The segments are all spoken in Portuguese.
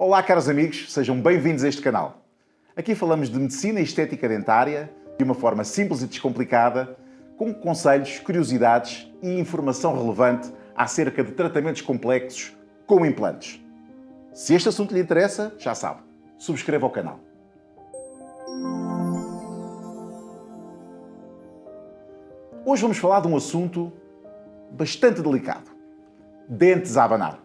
Olá, caros amigos, sejam bem-vindos a este canal. Aqui falamos de medicina e estética dentária de uma forma simples e descomplicada, com conselhos, curiosidades e informação relevante acerca de tratamentos complexos como implantes. Se este assunto lhe interessa, já sabe, subscreva o canal. Hoje vamos falar de um assunto bastante delicado: dentes a abanar.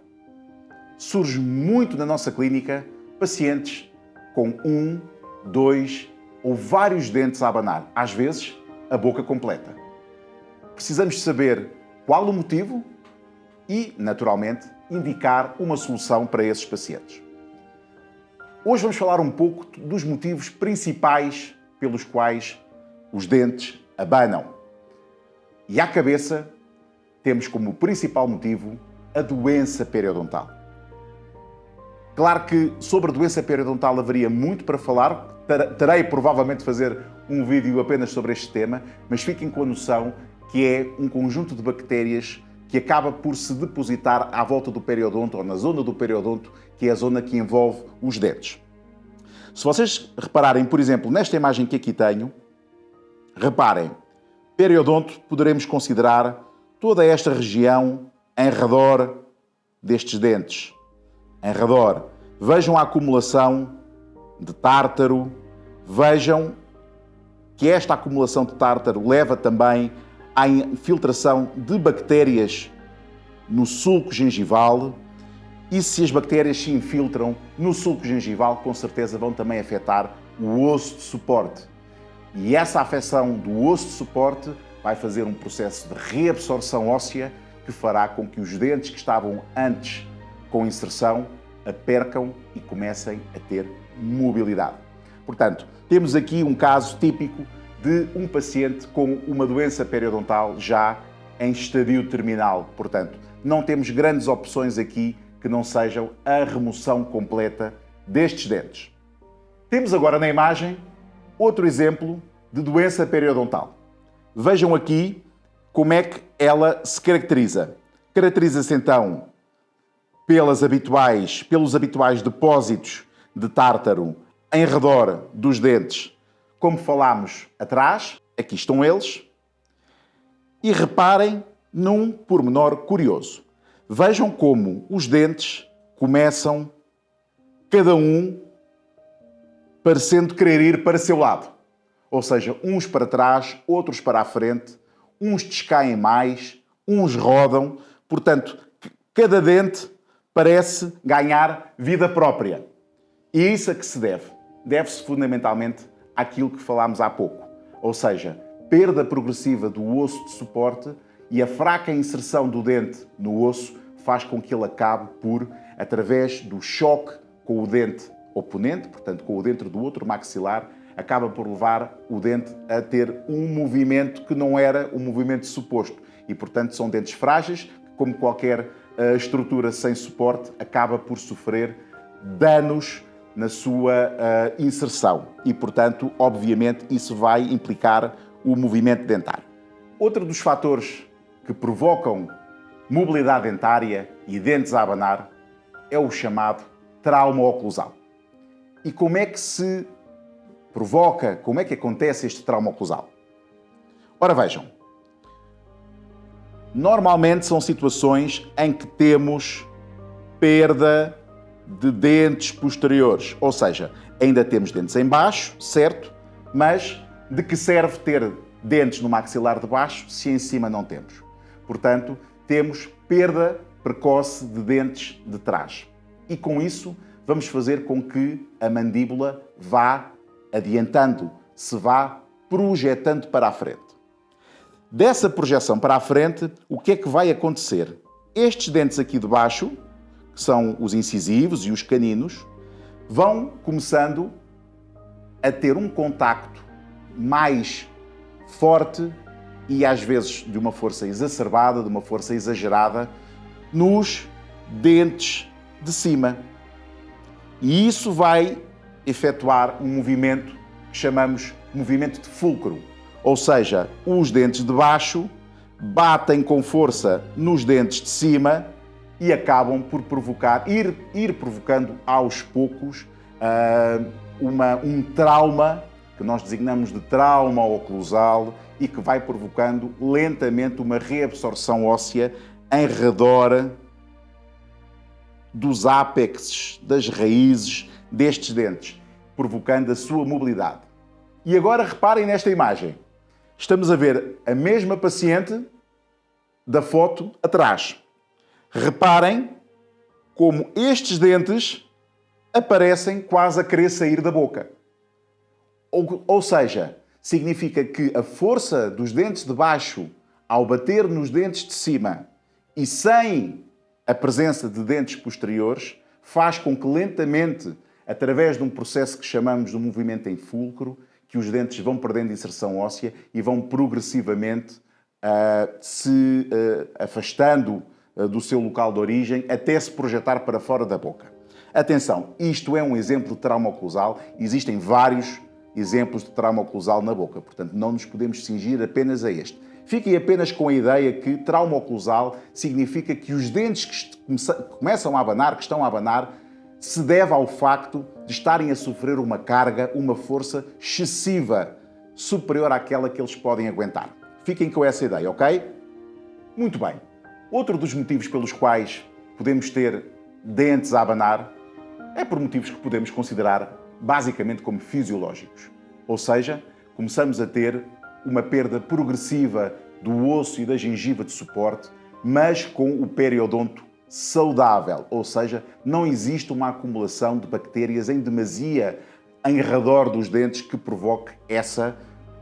Surge muito na nossa clínica pacientes com 1, 2 ou vários dentes a abanar, às vezes a boca completa. Precisamos saber qual o motivo e, naturalmente, indicar uma solução para esses pacientes. Hoje vamos falar um pouco dos motivos principais pelos quais os dentes abanam. E à cabeça temos como principal motivo a doença periodontal. Claro que sobre a doença periodontal haveria muito para falar, terei provavelmente de fazer um vídeo apenas sobre este tema, mas fiquem com a noção que é um conjunto de bactérias que acaba por se depositar à volta do periodonto ou na zona do periodonto, que é a zona que envolve os dentes. Se vocês repararem, por exemplo, nesta imagem que aqui tenho, reparem, periodonto poderemos considerar toda esta região em redor destes dentes. Em redor. Vejam a acumulação de tártaro, vejam que esta acumulação de tártaro leva também à infiltração de bactérias no sulco gengival, e se as bactérias se infiltram no sulco gengival, com certeza vão também afetar o osso de suporte. E essa afecção do osso de suporte vai fazer um processo de reabsorção óssea que fará com que os dentes que estavam antes com inserção a percam e comecem a ter mobilidade. Portanto, temos aqui um caso típico de um paciente com uma doença periodontal já em estadio terminal. Portanto, não temos grandes opções aqui que não sejam a remoção completa destes dentes. Temos agora na imagem outro exemplo de doença periodontal. Vejam aqui como é que ela se caracteriza. Caracteriza-se então pelos habituais depósitos de tártaro em redor dos dentes, como falámos atrás, aqui estão eles. E reparem num pormenor curioso. Vejam como os dentes começam, cada um, parecendo querer ir para seu lado. Ou seja, uns para trás, outros para a frente, uns descaem mais, uns rodam. Portanto, cada dente parece ganhar vida própria. E isso a que se deve? Deve-se fundamentalmente àquilo que falámos há pouco. Ou seja, perda progressiva do osso de suporte, e a fraca inserção do dente no osso faz com que ele acabe por, através do choque com o dente oponente, portanto com o dente do outro maxilar, acaba por levar o dente a ter um movimento que não era o movimento suposto. E, portanto, são dentes frágeis, que, como qualquer estrutura sem suporte, acaba por sofrer danos na sua inserção. E, portanto, obviamente, isso vai implicar o movimento dentário. Outro dos fatores que provocam mobilidade dentária e dentes a abanar é o chamado trauma oclusal. E como é que se provoca, como é que acontece este trauma oclusal? Ora, vejam. Normalmente são situações em que temos perda de dentes posteriores, ou seja, ainda temos dentes em baixo, certo? Mas de que serve ter dentes no maxilar de baixo se em cima não temos? Portanto, temos perda precoce de dentes de trás. E com isso vamos fazer com que a mandíbula vá adiantando, se vá projetando para a frente. Dessa projeção para a frente, o que é que vai acontecer? Estes dentes aqui de baixo, que são os incisivos e os caninos, vão começando a ter um contacto mais forte e às vezes de uma força exacerbada, de uma força exagerada, nos dentes de cima. E isso vai efetuar um movimento que chamamos movimento de fulcro. Ou seja, os dentes de baixo batem com força nos dentes de cima e acabam por ir provocando aos poucos um trauma, que nós designamos de trauma oclusal, e que vai provocando lentamente uma reabsorção óssea em redor dos ápexes, das raízes destes dentes, provocando a sua mobilidade. E agora reparem nesta imagem. Estamos a ver a mesma paciente da foto atrás. Reparem como estes dentes aparecem quase a querer sair da boca. Ou seja, significa que a força dos dentes de baixo ao bater nos dentes de cima e sem a presença de dentes posteriores faz com que lentamente, através de um processo que chamamos de movimento em fulcro, que os dentes vão perdendo inserção óssea e vão progressivamente se afastando do seu local de origem até se projetar para fora da boca. Atenção, isto é um exemplo de trauma oclusal, existem vários exemplos de trauma oclusal na boca, portanto não nos podemos cingir apenas a este. Fiquem apenas com a ideia que trauma oclusal significa que os dentes que começam a abanar, que estão a abanar, se deve ao facto de estarem a sofrer uma carga, uma força excessiva, superior àquela que eles podem aguentar. Fiquem com essa ideia, ok? Muito bem. Outro dos motivos pelos quais podemos ter dentes a abanar é por motivos que podemos considerar basicamente como fisiológicos. Ou seja, começamos a ter uma perda progressiva do osso e da gengiva de suporte, mas com o periodonto saudável, ou seja, não existe uma acumulação de bactérias em demasia em redor dos dentes que provoque essa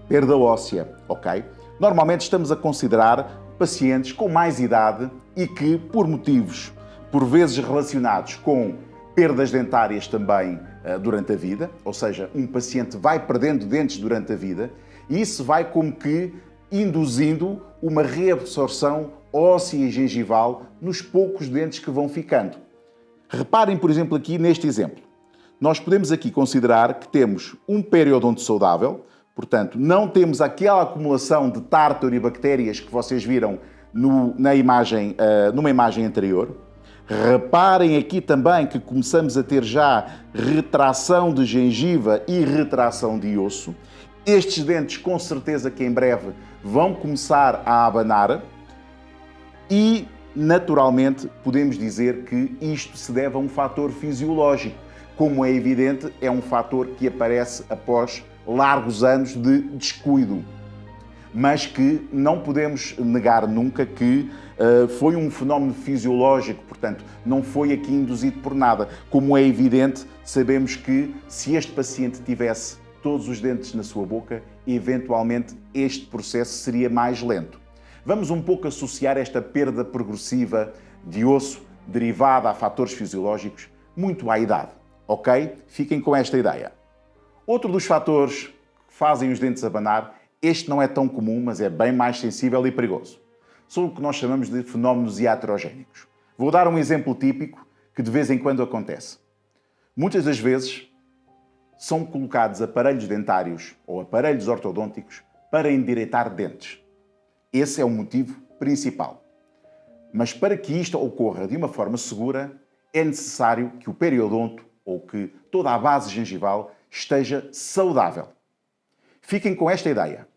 perda óssea, ok? Normalmente estamos a considerar pacientes com mais idade e que, por motivos, por vezes relacionados com perdas dentárias também durante a vida, ou seja, um paciente vai perdendo dentes durante a vida e isso vai como que induzindo uma reabsorção óssea e gengival nos poucos dentes que vão ficando. Reparem, por exemplo, aqui neste exemplo. Nós podemos aqui considerar que temos um periodonto saudável, portanto, não temos aquela acumulação de tártaro e bactérias que vocês viram numa imagem anterior. Reparem aqui também que começamos a ter já retração de gengiva e retração de osso. Estes dentes, com certeza que em breve vão começar a abanar e, naturalmente, podemos dizer que isto se deve a um fator fisiológico. Como é evidente, é um fator que aparece após largos anos de descuido, mas que não podemos negar nunca que foi um fenómeno fisiológico, portanto, não foi aqui induzido por nada. Como é evidente, sabemos que se este paciente tivesse todos os dentes na sua boca, eventualmente este processo seria mais lento. Vamos um pouco associar esta perda progressiva de osso derivada a fatores fisiológicos muito à idade, ok? Fiquem com esta ideia. Outro dos fatores que fazem os dentes abanar, este não é tão comum, mas é bem mais sensível e perigoso. São o que nós chamamos de fenómenos iatrogénicos. Vou dar um exemplo típico que de vez em quando acontece. Muitas das vezes são colocados aparelhos dentários ou aparelhos ortodônticos para endireitar dentes. Esse é o motivo principal. Mas para que isto ocorra de uma forma segura, é necessário que o periodonto ou que toda a base gengival esteja saudável. Fiquem com esta ideia.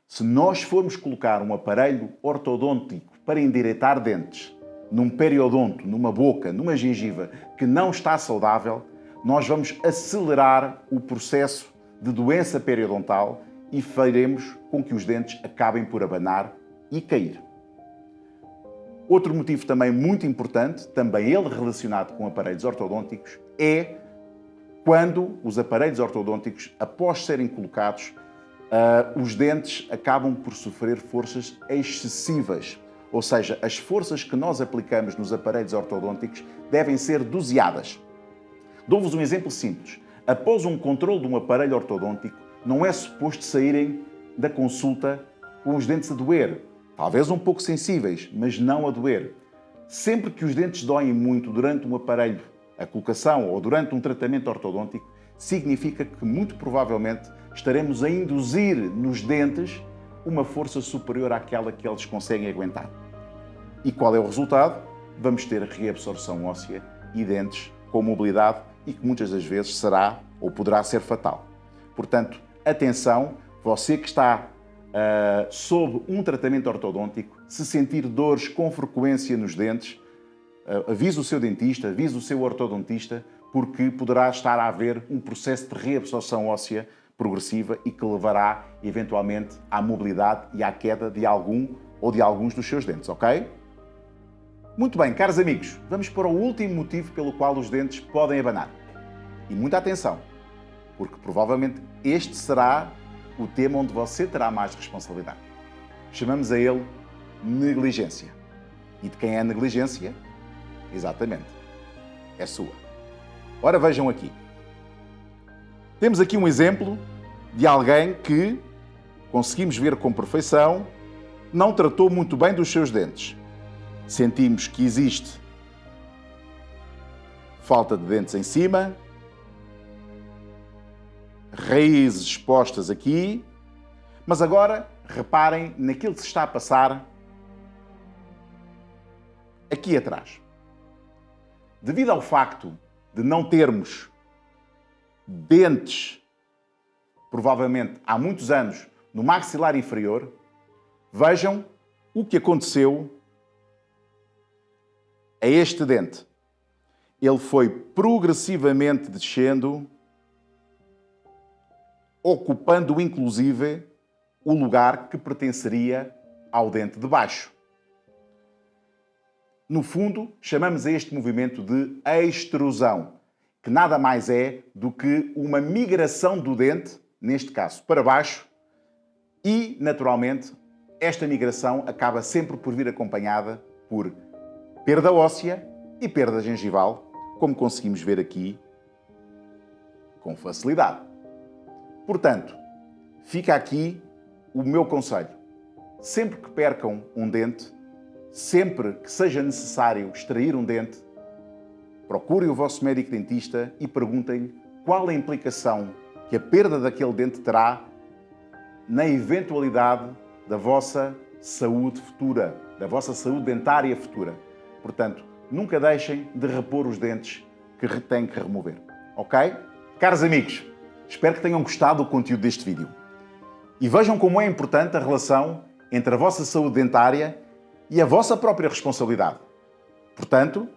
Se nós formos colocar um aparelho ortodôntico para endireitar dentes num periodonto, numa boca, numa gengiva que não está saudável, nós vamos acelerar o processo de doença periodontal e faremos com que os dentes acabem por abanar e cair. Outro motivo também muito importante, também ele relacionado com aparelhos ortodônticos, é quando os aparelhos ortodônticos, após serem colocados, os dentes acabam por sofrer forças excessivas. Ou seja, as forças que nós aplicamos nos aparelhos ortodônticos devem ser doseadas. Dou-vos um exemplo simples. Após um controle de um aparelho ortodôntico, não é suposto saírem da consulta com os dentes a doer. Talvez um pouco sensíveis, mas não a doer. Sempre que os dentes doem muito durante um aparelho, a colocação ou durante um tratamento ortodôntico, significa que muito provavelmente estaremos a induzir nos dentes uma força superior àquela que eles conseguem aguentar. E qual é o resultado? vamos ter reabsorção óssea e dentes com mobilidade e que muitas das vezes será ou poderá ser fatal. Portanto, atenção, você que está sob um tratamento ortodôntico, se sentir dores com frequência nos dentes, avise o seu dentista, avise o seu ortodontista, porque poderá estar a haver um processo de reabsorção óssea progressiva e que levará, eventualmente, à mobilidade e à queda de algum ou de alguns dos seus dentes, ok? Muito bem, caros amigos, vamos para o último motivo pelo qual os dentes podem abanar. E muita atenção, porque provavelmente este será o tema onde você terá mais responsabilidade. Chamamos a ele negligência. E de quem é a negligência? Exatamente, é sua. Ora, vejam aqui. Temos aqui um exemplo de alguém que, conseguimos ver com perfeição, não tratou muito bem dos seus dentes. Sentimos que existe falta de dentes em cima, raízes expostas aqui, mas agora reparem naquilo que se está a passar aqui atrás. Devido ao facto de não termos dentes, provavelmente há muitos anos, no maxilar inferior, vejam o que aconteceu a este dente. Ele foi progressivamente descendo, ocupando inclusive o lugar que pertenceria ao dente de baixo. No fundo, chamamos a este movimento de extrusão, que nada mais é do que uma migração do dente, neste caso para baixo, e, naturalmente, esta migração acaba sempre por vir acompanhada por perda óssea e perda gengival, como conseguimos ver aqui com facilidade. Portanto, fica aqui o meu conselho. Sempre que percam um dente, sempre que seja necessário extrair um dente, procurem o vosso médico dentista e perguntem-lhe qual a implicação que a perda daquele dente terá na eventualidade da vossa saúde futura, da vossa saúde dentária futura. Portanto, nunca deixem de repor os dentes que têm que remover. Ok? Caros amigos, espero que tenham gostado do conteúdo deste vídeo. E vejam como é importante a relação entre a vossa saúde dentária e a vossa própria responsabilidade. Portanto,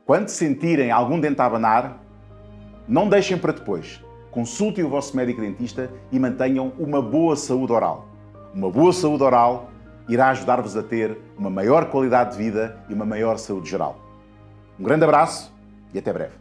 quando sentirem algum dente a abanar, não deixem para depois. Consultem o vosso médico dentista e mantenham uma boa saúde oral. Uma boa saúde oral irá ajudar-vos a ter uma maior qualidade de vida e uma maior saúde geral. Um grande abraço e até breve.